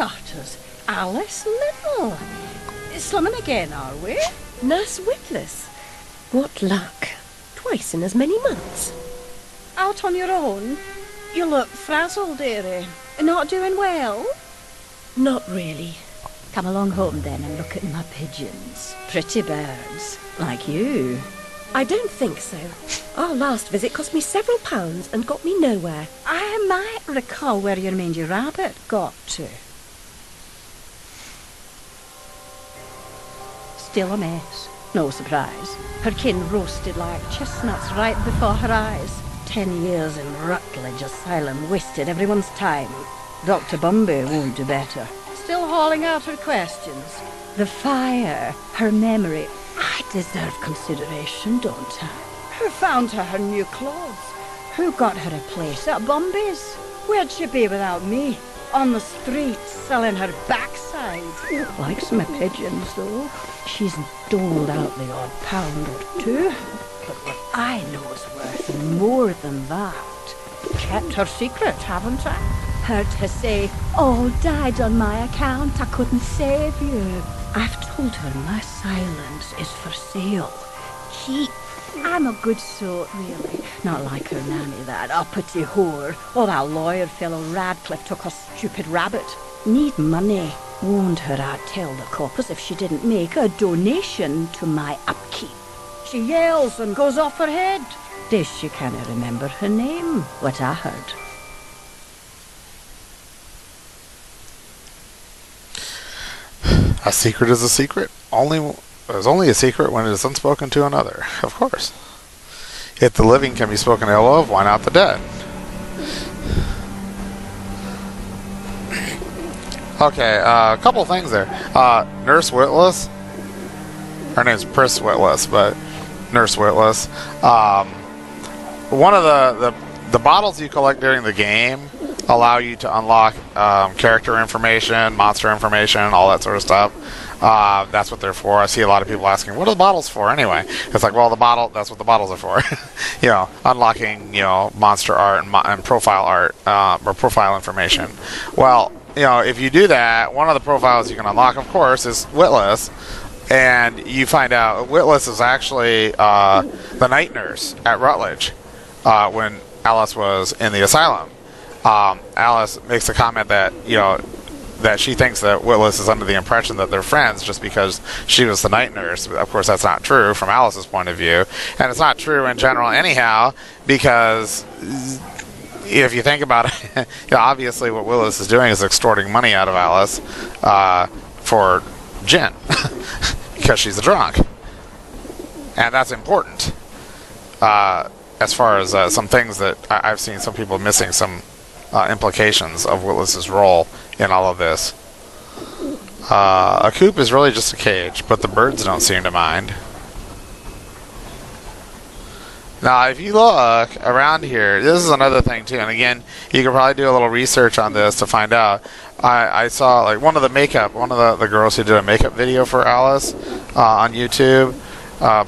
starters, Alice Little. Slumming again, are we? Nurse Witless. What luck. Twice in as many months. Out on your own? You look frazzled, dearie. Not doing well? Not really. Come along home then and look at my pigeons. Pretty birds, like you. I don't think so. Our last visit cost me several pounds and got me nowhere. I might recall where your mangy rabbit got to. Still a mess. No surprise. Her kin roasted like chestnuts right before her eyes. 10 years in Rutledge Asylum wasted everyone's time. Dr. Bumby won't do better. Still hauling out her questions. The fire, her memory. I deserve consideration, don't I? Who found her new clothes? Who got her a place at Bumby's? Where'd she be without me? On the streets, selling her backside. Likes my pigeons, though. She's doled out the odd pound or two. But what I know is worth more than that. Kept her secret, haven't I? Heard her say, all died on my account, I couldn't save you. I've told her my silence is for sale. I'm a good sort, really. Not like her nanny, that uppity whore. Or that lawyer fellow Radcliffe took her stupid rabbit. Need money. Warned her I'd tell the coppers if she didn't make a donation to my upkeep. She yells and goes off her head. Does she can't remember her name, what I heard. A secret is a secret. It's only a secret when it is unspoken to another. Of course. If the living can be spoken ill of, why not the dead? Okay, a couple things there. Nurse Witless. Her name's Pris Witless, but Nurse Witless. One of the bottles you collect during the game allow you to unlock character information, monster information, all that sort of stuff. That's what they're for. I see a lot of people asking, what are the bottles for anyway? It's like, well, that's what the bottles are for. Unlocking, monster art and profile art, or profile information. Well, if you do that, one of the profiles you can unlock, of course, is Witless. And you find out Witless is actually the night nurse at Rutledge when Alice was in the asylum. Alice makes a comment that that she thinks that Witless is under the impression that they're friends just because she was the night nurse. Of course, that's not true from Alice's point of view, and it's not true in general anyhow, because if you think about it, obviously what Witless is doing is extorting money out of Alice for gin because she's a drunk, and that's important. As far as some things that I've seen some people missing some implications of Witless's role in all of this. A coop is really just a cage, but the birds don't seem to mind. Now, if you look around here, this is another thing too, and again, you could probably do a little research on this to find out. I saw like one of the girls who did a makeup video for Alice on YouTube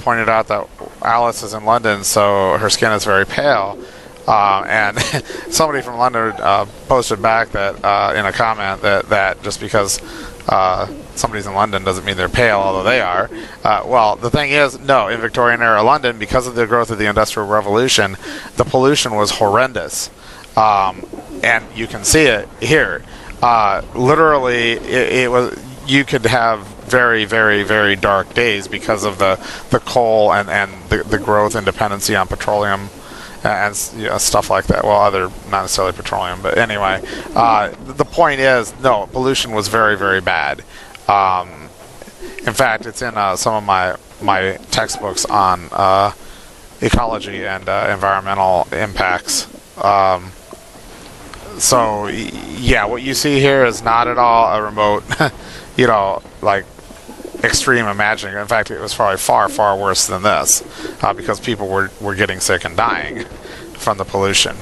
pointed out that Alice is in London, so her skin is very pale. And somebody from London posted back that in a comment that just because somebody's in London doesn't mean they're pale, although they are. Well, the thing is, no, in Victorian era London, because of the growth of the Industrial Revolution, the pollution was horrendous. And you can see it here. Literally, it was. You could have very, very, very dark days because of the coal and the growth and dependency on petroleum and stuff like that. Well, not necessarily petroleum, but anyway, the point is, no, pollution was very, very bad. In fact, it's in some of my textbooks on ecology and environmental impacts. So, yeah, what you see here is not at all a remote, like extreme imagining. In fact, it was probably far, far worse than this because people were getting sick and dying from the pollution,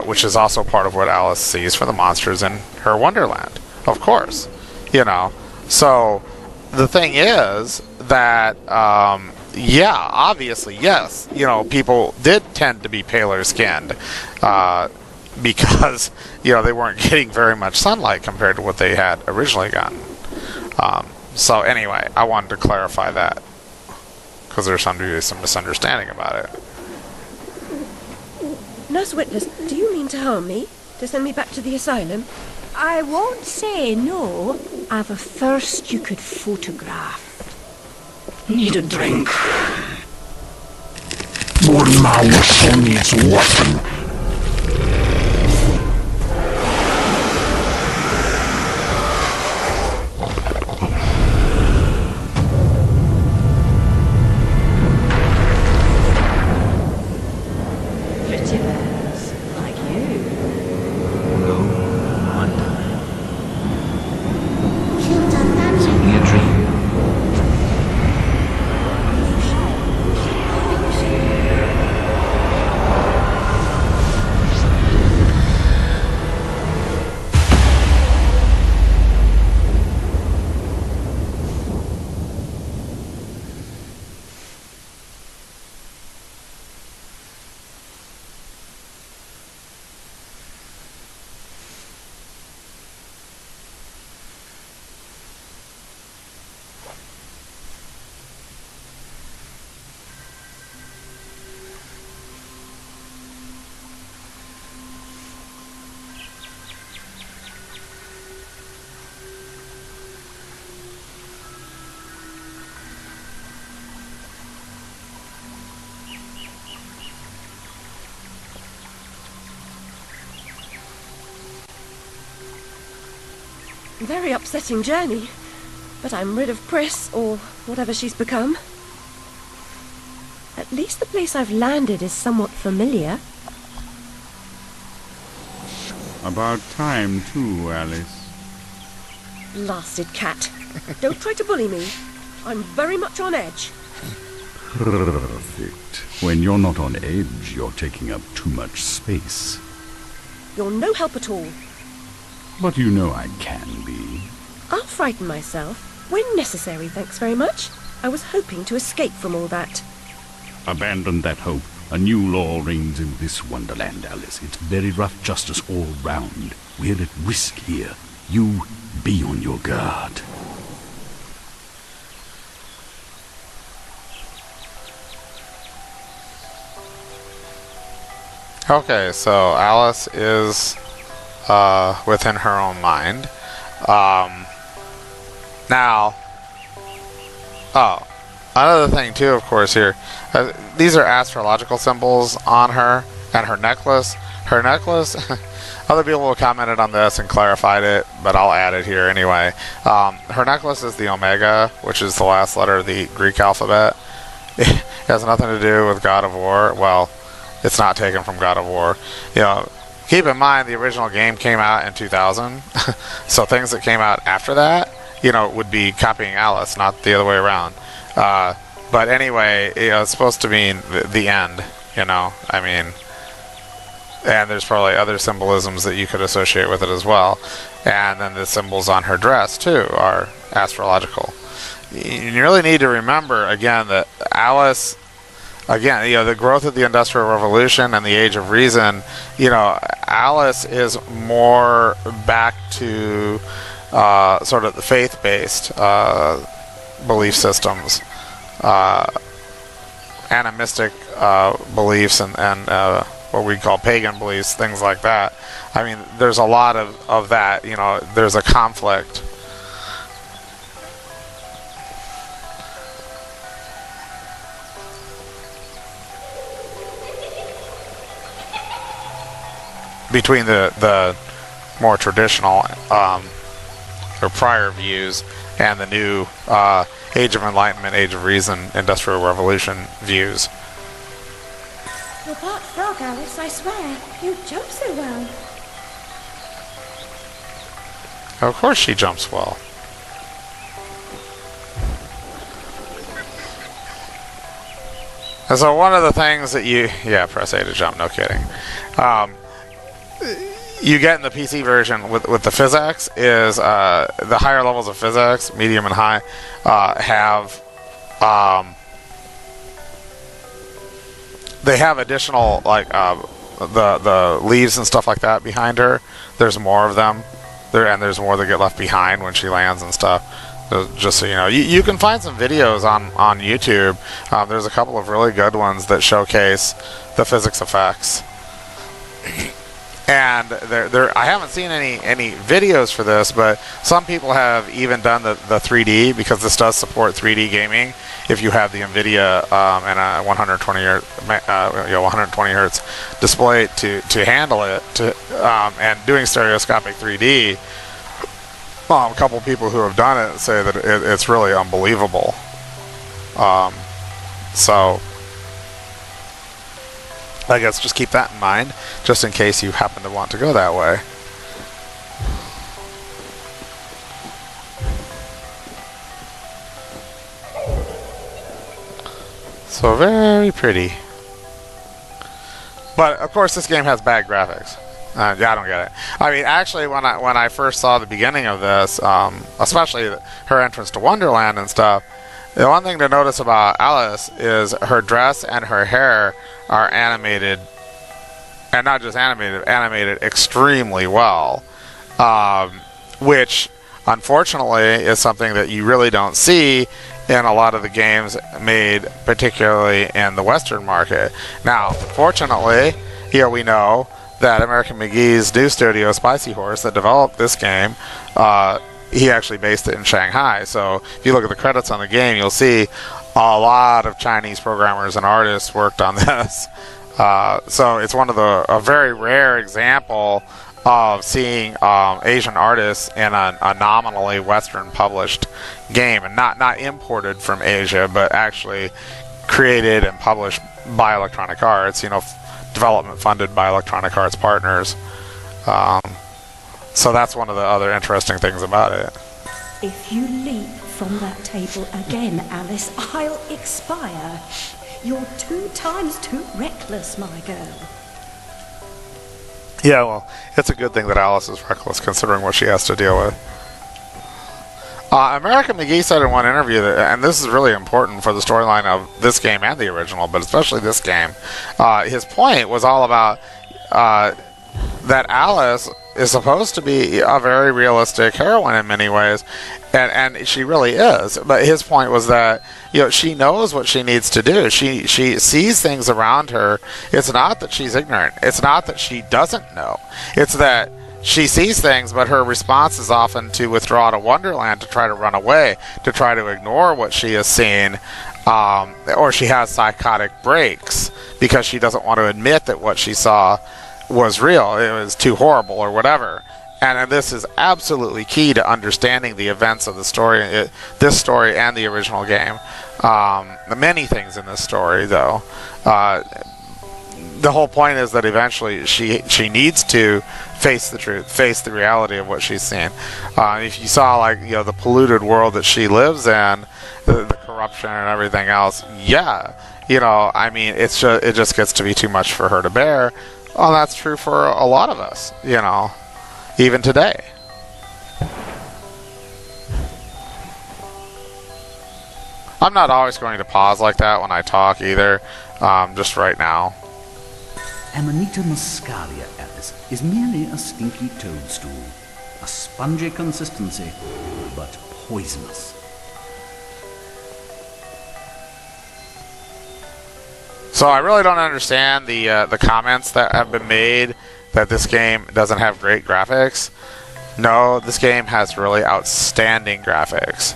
which is also part of what Alice sees for the monsters in her Wonderland, of course. So the thing is that, obviously, yes, people did tend to be paler skinned. because they weren't getting very much sunlight compared to what they had originally gotten. So anyway, I wanted to clarify that because there's some misunderstanding about it. Nurse Witless, do you mean to harm me? To send me back to the asylum? I won't say no. I've a thirst you could photograph. Need a drink. Your mouth needs water. Pretty birds, like you. No wonder. Seeing a dream. Very upsetting journey. But I'm rid of Pris, or whatever she's become. At least the place I've landed is somewhat familiar. About time, too, Alice. Blasted cat. Don't try to bully me. I'm very much on edge. Perfect. When you're not on edge, you're taking up too much space. You're no help at all. But you know I can be. I'll frighten myself. When necessary, thanks very much. I was hoping to escape from all that. Abandon that hope. A new law reigns in this wonderland, Alice. It's very rough justice all round. We're at risk here. You be on your guard. Okay, so Alice is within her own mind. Now, another thing too, of course, here, these are astrological symbols on her and her necklace. Her necklace, other people have commented on this and clarified it, but I'll add it here anyway. Her necklace is the Omega, which is the last letter of the Greek alphabet. It has nothing to do with God of War. Well, it's not taken from God of War. Keep in mind the original game came out in 2000, so things that came out after that, would be copying Alice, not the other way around. But anyway, it's supposed to mean the end. And there's probably other symbolisms that you could associate with it as well. And then the symbols on her dress too are astrological. You really need to remember again that Alice. Again, the growth of the Industrial Revolution and the Age of Reason, Alice is more back to sort of the faith-based belief systems, animistic beliefs, and what we call pagan beliefs, things like that. I mean, there's a lot of that. There's a conflict. Between the more traditional or prior views and the new Age of Enlightenment, Age of Reason, Industrial Revolution views. You're part frog, Alice, I swear. You jump so well. Of course she jumps well. And so one of the things that press A to jump, no kidding. You get in the PC version with the physics is the higher levels of physics, medium and high, have they have additional the leaves and stuff like that behind her. There's more of them there, and there's more that get left behind when she lands and stuff. Just so you know, you can find some videos on YouTube. There's a couple of really good ones that showcase the physics effects. And I haven't seen any videos for this, but some people have even done the 3D, because this does support 3D gaming if you have the NVIDIA and a 120 hertz display to handle it. And doing stereoscopic 3D, a couple people who have done it say that it's really unbelievable. So I guess just keep that in mind, just in case you happen to want to go that way. So very pretty. But of course this game has bad graphics. Yeah, I don't get it. I mean, actually, when I first saw the beginning of this, especially her entrance to Wonderland and stuff, the one thing to notice about Alice is her dress and her hair are animated, and not just animated extremely well, which unfortunately is something that you really don't see in a lot of the games made particularly in the Western market. Now, fortunately, here we know that American McGee's new studio, Spicy Horse, that developed this game, he actually based it in Shanghai. So if you look at the credits on the game, you'll see a lot of Chinese programmers and artists worked on this. So it's a very rare example of seeing Asian artists in a nominally Western published game, and not imported from Asia, but actually created and published by Electronic Arts. Development funded by Electronic Arts partners. So that's one of the other interesting things about it. If you leap from that table again, Alice, I'll expire. You're 2 times too reckless, my girl. Yeah, well, it's a good thing that Alice is reckless, considering what she has to deal with. American McGee said in one interview that, and this is really important for the storyline of this game and the original, but especially this game, his point was all about that Alice is supposed to be a very realistic heroine in many ways, and she really is. But his point was that she knows what she needs to do. She sees things around her. It's not that she's ignorant. It's not that she doesn't know. It's that she sees things, but her response is often to withdraw to Wonderland, to try to run away, to try to ignore what she has seen, or she has psychotic breaks because she doesn't want to admit that what she saw was real. It was too horrible or whatever. And this is absolutely key to understanding the events of the story, this story and the original game. Many things in this story, though. The whole point is that eventually she needs to face the truth, face the reality of what she's seen. If you saw the polluted world that she lives in, the corruption and everything else, I mean, it just gets to be too much for her to bear. Well, that's true for a lot of us, even today. I'm not always going to pause like that when I talk either, just right now. Amanita muscaria, Alice, is merely a stinky toadstool. A spongy consistency, but poisonous. So I really don't understand the comments that have been made that this game doesn't have great graphics. No, this game has really outstanding graphics.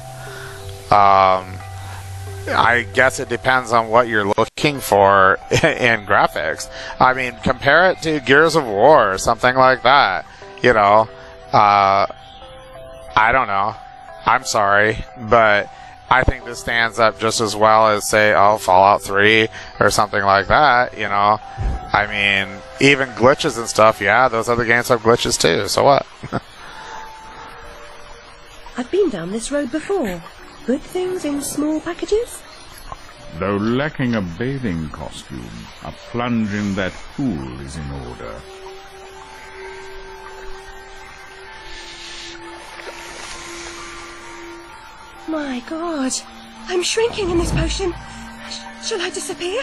I guess it depends on what you're looking for in graphics. I mean, compare it to Gears of War or something like that. I don't know. I'm sorry, but I think this stands up just as well as, say, Fallout 3 or something like that, I mean, even glitches and stuff, those other games have glitches too, so what? I've been down this road before. Good things in small packages? Though lacking a bathing costume, a plunge in that pool is in order. My God, I'm shrinking in this potion. Shall I disappear?